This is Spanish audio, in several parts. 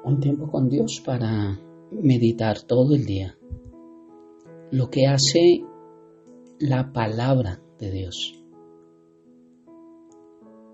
Un tiempo con Dios para meditar todo el día. Lo que hace la palabra de Dios.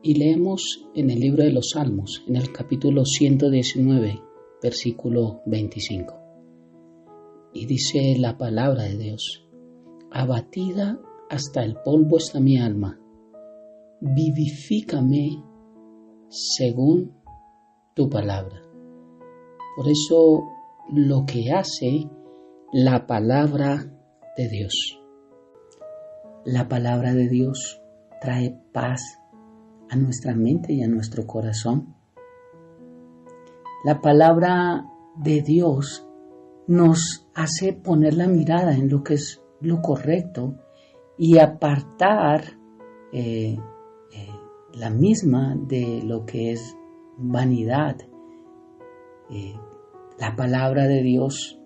Y leemos en el libro de los Salmos, en el capítulo 119, versículo 25. Y dice la palabra de Dios: abatida hasta el polvo está mi alma, vivifícame según tu palabra. Por eso lo que hace la palabra de Dios. La palabra de Dios trae paz a nuestra mente y a nuestro corazón. La palabra de Dios nos hace poner la mirada en lo que es lo correcto y apartar la misma de lo que es vanidad. La palabra de Dios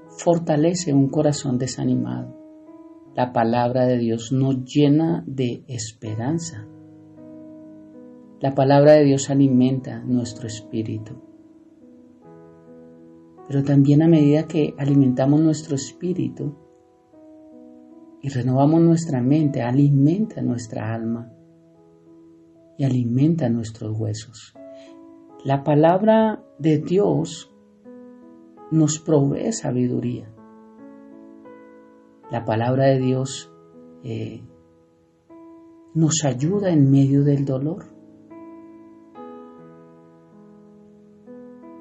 fortalece un corazón desanimado. La palabra de Dios nos llena de esperanza. La palabra de Dios alimenta nuestro espíritu. Pero también a medida que alimentamos nuestro espíritu y renovamos nuestra mente, alimenta nuestra alma y alimenta nuestros huesos. La palabra de Dios nos provee sabiduría. La palabra de Dios nos ayuda en medio del dolor.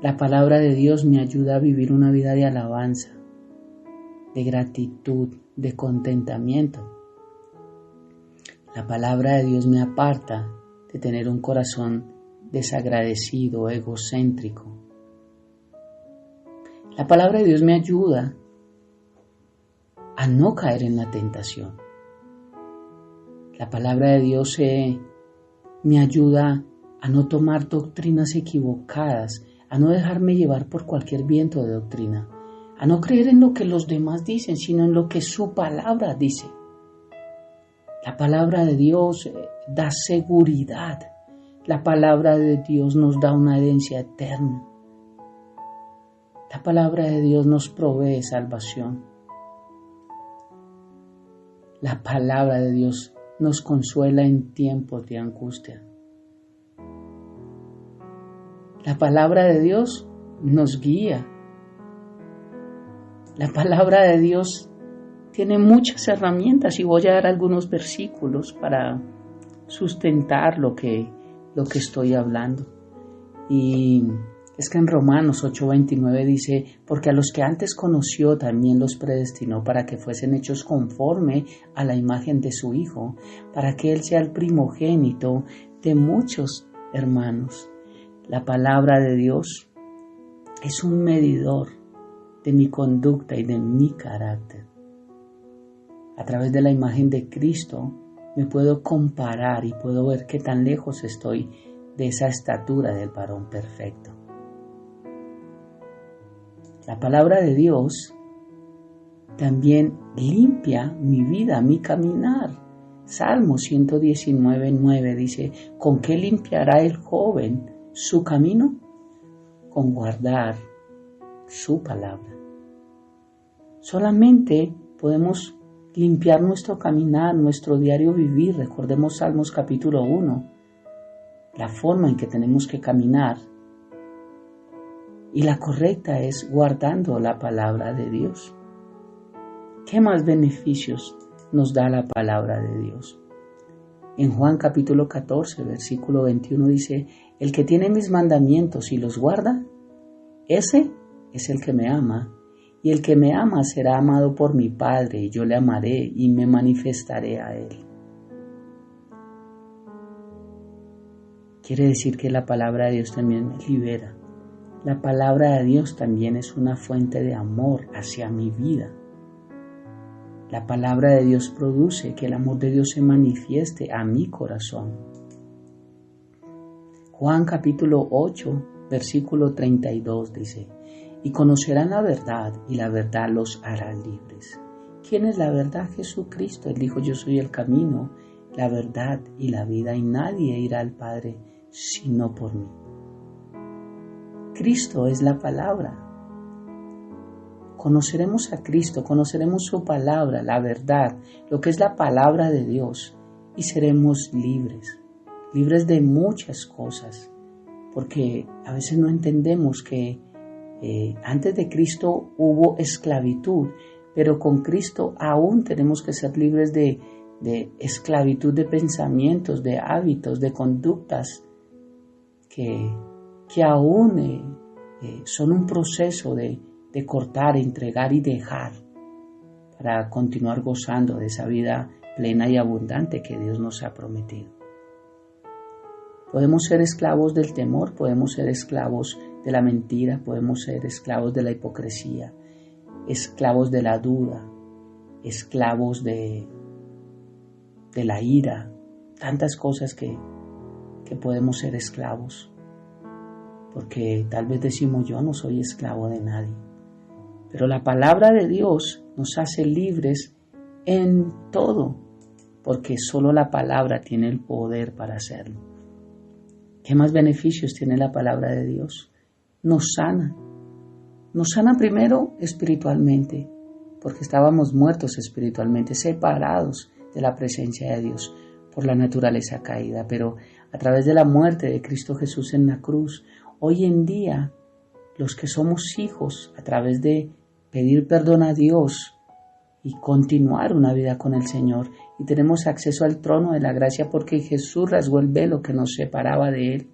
La palabra de Dios me ayuda a vivir una vida de alabanza, de gratitud, de contentamiento. La palabra de Dios me aparta de tener un corazón desagradecido, egocéntrico. La palabra de Dios me ayuda a no caer en la tentación. La palabra de Dios me ayuda a no tomar doctrinas equivocadas, a no dejarme llevar por cualquier viento de doctrina, a no creer en lo que los demás dicen, sino en lo que su palabra dice. La palabra de Dios da seguridad. La palabra de Dios nos da una herencia eterna. La palabra de Dios nos provee salvación. La palabra de Dios nos consuela en tiempos de angustia. La palabra de Dios nos guía. La palabra de Dios tiene muchas herramientas y voy a dar algunos versículos para sustentar lo que estoy hablando. Y es que en Romanos 8:29 dice: porque a los que antes conoció también los predestinó para que fuesen hechos conforme a la imagen de su Hijo, para que Él sea el primogénito de muchos hermanos. La palabra de Dios es un medidor de mi conducta y de mi carácter. A través de la imagen de Cristo me puedo comparar y puedo ver qué tan lejos estoy de esa estatura del varón perfecto. La palabra de Dios también limpia mi vida, mi caminar. Salmo 119:9 dice: ¿con qué limpiará el joven su camino? Con guardar su palabra. Solamente podemos limpiar nuestro caminar, nuestro diario vivir. Recordemos Salmos capítulo 1, la forma en que tenemos que caminar. Y la correcta es guardando la palabra de Dios. ¿Qué más beneficios nos da la palabra de Dios? En Juan capítulo 14, versículo 21 dice: el que tiene mis mandamientos y los guarda, ese es el que me ama. Y el que me ama será amado por mi Padre, y yo le amaré y me manifestaré a él. Quiere decir que la palabra de Dios también me libera. La palabra de Dios también es una fuente de amor hacia mi vida. La palabra de Dios produce que el amor de Dios se manifieste a mi corazón. Juan capítulo 8, versículo 32 dice: y conocerán la verdad, y la verdad los hará libres. ¿Quién es la verdad? Jesucristo. Él dijo: yo soy el camino, la verdad y la vida, y nadie irá al Padre sino por mí. Cristo es la palabra. Conoceremos a Cristo, conoceremos su palabra, la verdad, lo que es la palabra de Dios, y seremos libres, libres de muchas cosas, porque a veces no entendemos que antes de Cristo hubo esclavitud, pero con Cristo aún tenemos que ser libres de esclavitud de pensamientos, de hábitos, de conductas que aún son un proceso de cortar, entregar y dejar para continuar gozando de esa vida plena y abundante que Dios nos ha prometido. Podemos ser esclavos del temor, podemos ser esclavos de la mentira, podemos ser esclavos de la hipocresía, esclavos de la duda, esclavos de la ira, tantas cosas que podemos ser esclavos, porque tal vez decimos yo no soy esclavo de nadie, pero la palabra de Dios nos hace libres en todo, porque solo la palabra tiene el poder para hacerlo. ¿Qué más beneficios tiene la palabra de Dios? Nos sana primero espiritualmente, porque estábamos muertos espiritualmente, separados de la presencia de Dios por la naturaleza caída, pero a través de la muerte de Cristo Jesús en la cruz, hoy en día los que somos hijos, a través de pedir perdón a Dios y continuar una vida con el Señor, y tenemos acceso al trono de la gracia porque Jesús rasgó el velo que nos separaba de Él.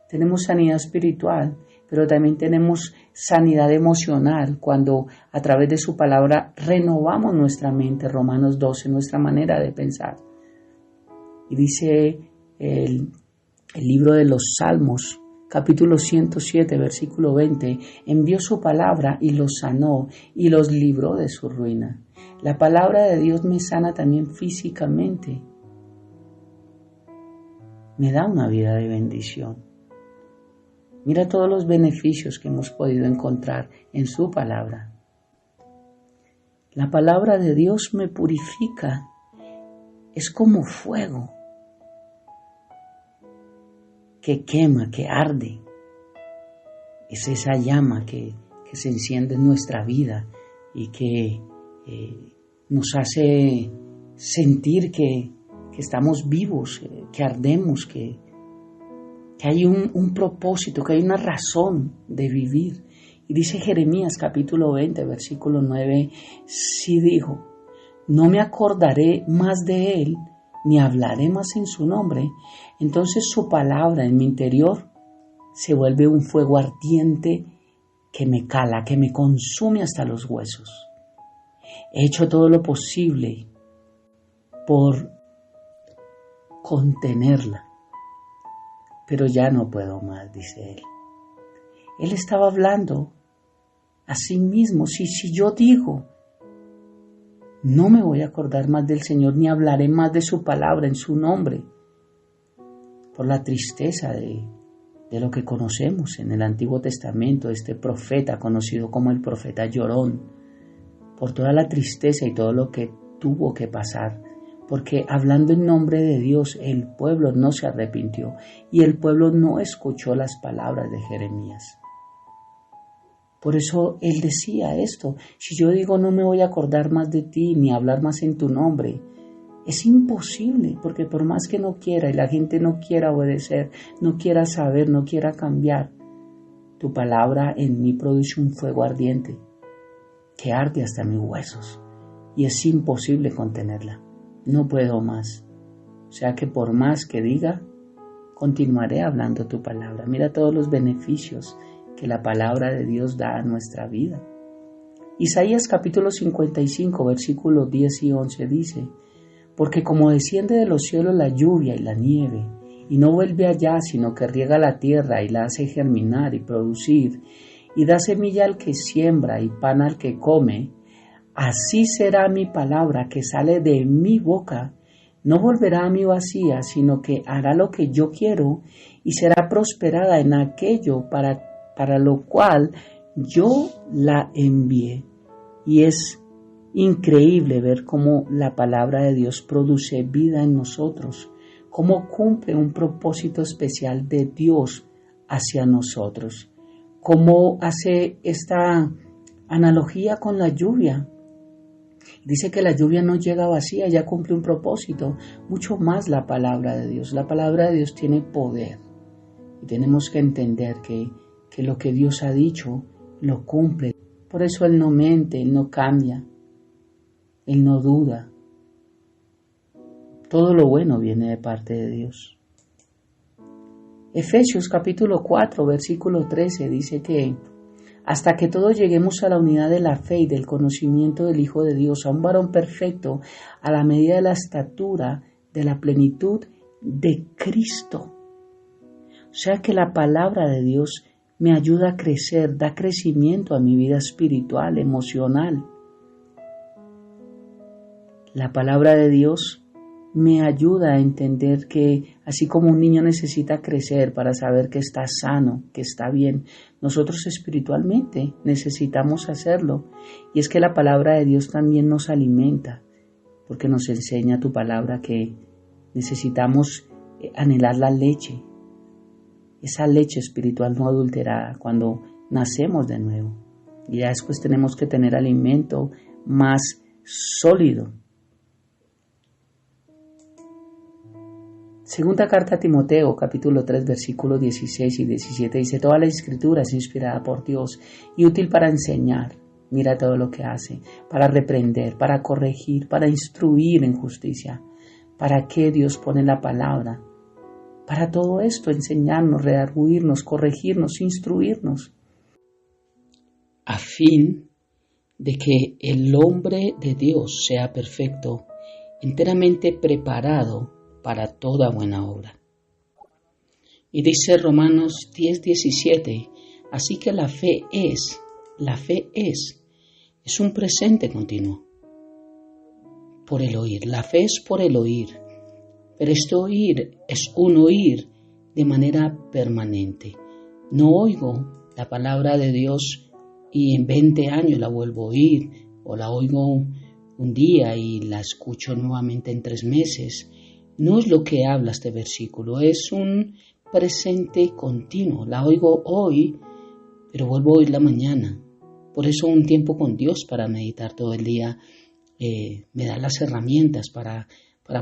Tenemos sanidad espiritual, pero también tenemos sanidad emocional cuando a través de su palabra renovamos nuestra mente, Romanos 12, nuestra manera de pensar. Y dice el libro de los Salmos, capítulo 107, versículo 20, envió su palabra y los sanó y los libró de su ruina. La palabra de Dios me sana también físicamente. Me da una vida de bendición. Mira todos los beneficios que hemos podido encontrar en su palabra. La palabra de Dios me purifica. Es como fuego que quema, que arde. Es esa llama que se enciende en nuestra vida y que nos hace sentir que estamos vivos, que ardemos, que hay un propósito, que hay una razón de vivir. Y dice Jeremías capítulo 20, versículo 9, sí dijo, no me acordaré más de él, ni hablaré más en su nombre. Entonces su palabra en mi interior se vuelve un fuego ardiente que me cala, que me consume hasta los huesos. He hecho todo lo posible por contenerla, pero ya no puedo más, dice él. Él estaba hablando a sí mismo. Si yo digo, no me voy a acordar más del Señor, ni hablaré más de su palabra en su nombre, por la tristeza de lo que conocemos en el Antiguo Testamento, este profeta conocido como el profeta llorón, por toda la tristeza y todo lo que tuvo que pasar, porque hablando en nombre de Dios, el pueblo no se arrepintió y el pueblo no escuchó las palabras de Jeremías. Por eso él decía esto, si yo digo no me voy a acordar más de ti ni hablar más en tu nombre, es imposible, porque por más que no quiera y la gente no quiera obedecer, no quiera saber, no quiera cambiar, tu palabra en mí produce un fuego ardiente que arde hasta mis huesos y es imposible contenerla. No puedo más. O sea que por más que diga, continuaré hablando tu palabra. Mira todos los beneficios que la palabra de Dios da a nuestra vida. Isaías capítulo 55, versículos 10 y 11 dice, porque como desciende de los cielos la lluvia y la nieve, y no vuelve allá, sino que riega la tierra y la hace germinar y producir, y da semilla al que siembra y pan al que come, así será mi palabra que sale de mi boca. No volverá a mí vacía, sino que hará lo que yo quiero y será prosperada en aquello para lo cual yo la envié. Y es increíble ver cómo la palabra de Dios produce vida en nosotros, cómo cumple un propósito especial de Dios hacia nosotros. cómo hace esta analogía con la lluvia. Dice que la lluvia no llega vacía, ya cumple un propósito. Mucho más la palabra de Dios. La palabra de Dios tiene poder. Y tenemos que entender que lo que Dios ha dicho lo cumple. Por eso Él no mente, Él no cambia, Él no duda. Todo lo bueno viene de parte de Dios. Efesios capítulo 4, versículo 13 dice que hasta que todos lleguemos a la unidad de la fe y del conocimiento del Hijo de Dios, a un varón perfecto, a la medida de la estatura, de la plenitud de Cristo. O sea que la palabra de Dios me ayuda a crecer, da crecimiento a mi vida espiritual, emocional. La palabra de Dios me ayuda a entender que así como un niño necesita crecer para saber que está sano, que está bien, nosotros espiritualmente necesitamos hacerlo. Y es que la palabra de Dios también nos alimenta, porque nos enseña tu palabra que necesitamos anhelar la leche, esa leche espiritual no adulterada cuando nacemos de nuevo. Y ya después tenemos que tener alimento más sólido. Segunda carta a Timoteo, capítulo 3, versículos 16 y 17, dice: toda la escritura es inspirada por Dios y útil para enseñar. Mira todo lo que hace, para reprender, para corregir, para instruir en justicia. ¿Para qué Dios pone la palabra? Para todo esto, enseñarnos, redarguirnos, corregirnos, instruirnos. A fin de que el hombre de Dios sea perfecto, enteramente preparado para toda buena obra. Y dice Romanos 10:17, así que la fe es un presente continuo. Por el oír, la fe es por el oír, pero este oír es un oír de manera permanente. No oigo la palabra de Dios y en 20 años la vuelvo a oír, o la oigo un día y la escucho nuevamente en 3 meses. No es lo que habla este versículo, es un presente continuo. La oigo hoy, pero vuelvo a oírla mañana. Por eso un tiempo con Dios para meditar todo el día me da las herramientas para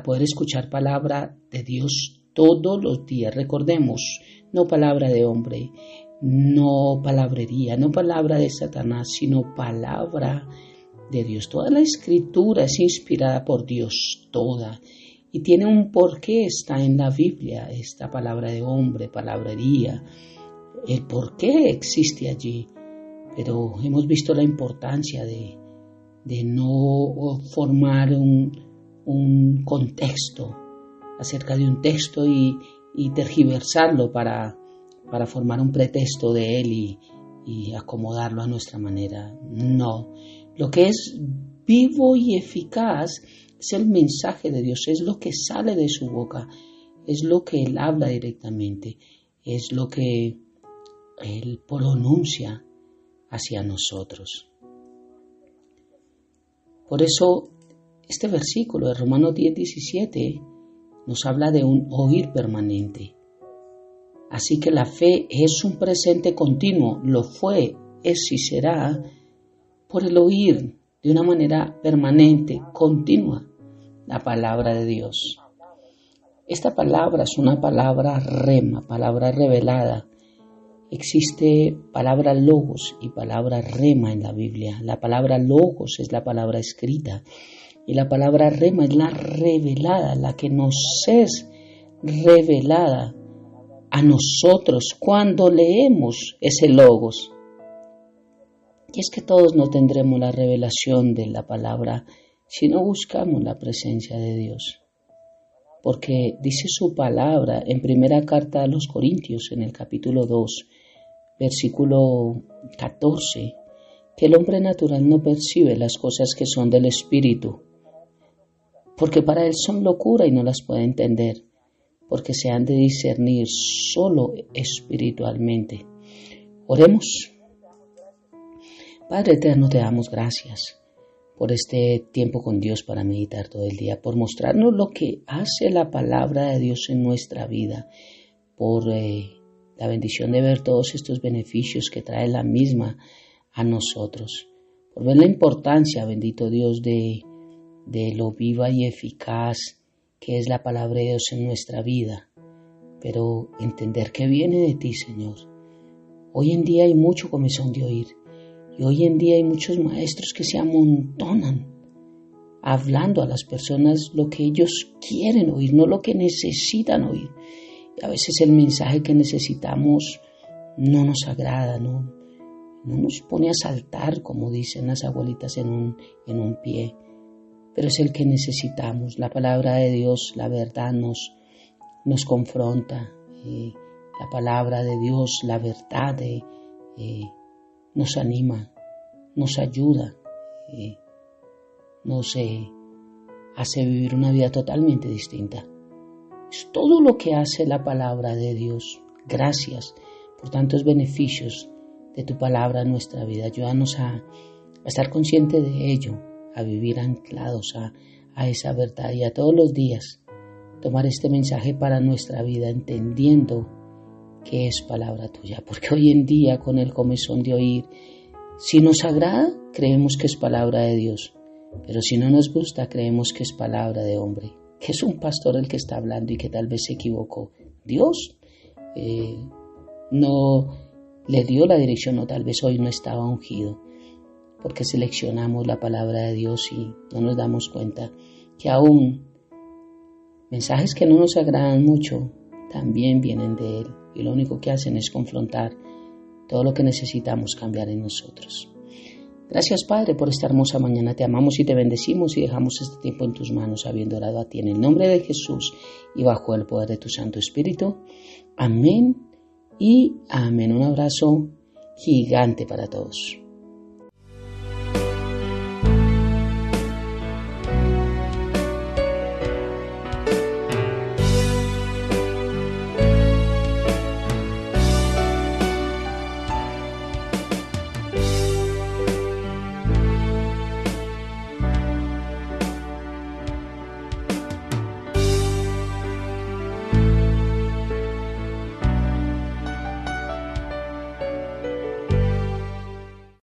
poder escuchar palabra de Dios todos los días. Recordemos, no palabra de hombre, no palabrería, no palabra de Satanás, sino palabra de Dios. Toda la escritura es inspirada por Dios, toda. Y tiene un porqué, está en la Biblia, esta palabra de hombre, palabrería, el porqué existe allí. Pero hemos visto la importancia de no formar un contexto acerca de un texto y tergiversarlo para formar un pretexto de él y acomodarlo a nuestra manera. No, lo que es vivo y eficaz es el mensaje de Dios, es lo que sale de su boca, es lo que Él habla directamente, es lo que Él pronuncia hacia nosotros. Por eso, este versículo de Romanos 10:17 nos habla de un oír permanente. Así que la fe es un presente continuo, lo fue, es y será por el oír de una manera permanente, continua, la palabra de Dios. Esta palabra es una palabra rema, palabra revelada. Existe palabra logos y palabra rema en la Biblia. La palabra logos es la palabra escrita y la palabra rema es la revelada, la que nos es revelada a nosotros cuando leemos ese logos. Y es que todos no tendremos la revelación de la palabra si no buscamos la presencia de Dios. Porque dice su palabra en primera carta a los Corintios, en el capítulo 2, versículo 14, que el hombre natural no percibe las cosas que son del Espíritu, porque para él son locura y no las puede entender, porque se han de discernir solo espiritualmente. Oremos. Padre eterno, te damos gracias por este tiempo con Dios para meditar todo el día, por mostrarnos lo que hace la palabra de Dios en nuestra vida, por la bendición de ver todos estos beneficios que trae la misma a nosotros, por ver la importancia, bendito Dios, de lo viva y eficaz que es la palabra de Dios en nuestra vida, pero entender que viene de ti, Señor. Hoy en día hay mucho comezón de oír, y hoy en día hay muchos maestros que se amontonan hablando a las personas lo que ellos quieren oír, no lo que necesitan oír. Y a veces el mensaje que necesitamos no nos agrada, no nos pone a saltar, como dicen las abuelitas, en un pie. Pero es el que necesitamos. La palabra de Dios, la verdad, nos confronta. La palabra de Dios, la verdad, nos anima, nos ayuda, nos hace vivir una vida totalmente distinta. Es todo lo que hace la palabra de Dios. Gracias por tantos beneficios de tu palabra en nuestra vida. Ayúdanos a estar conscientes de ello, a vivir anclados a esa verdad y a todos los días tomar este mensaje para nuestra vida, entendiendo que es palabra tuya. Porque hoy en día, con el comezón de oír, si nos agrada, creemos que es palabra de Dios. Pero si no nos gusta, creemos que es palabra de hombre, que es un pastor el que está hablando y que tal vez se equivocó. Dios no le dio la dirección, o tal vez hoy no estaba ungido, porque seleccionamos la palabra de Dios y no nos damos cuenta que aún mensajes que no nos agradan mucho también vienen de Él, y lo único que hacen es confrontar todo lo que necesitamos cambiar en nosotros. Gracias, Padre, por esta hermosa mañana. Te amamos y te bendecimos y dejamos este tiempo en tus manos, habiendo orado a ti en el nombre de Jesús y bajo el poder de tu Santo Espíritu. Amén y amén. Un abrazo gigante para todos.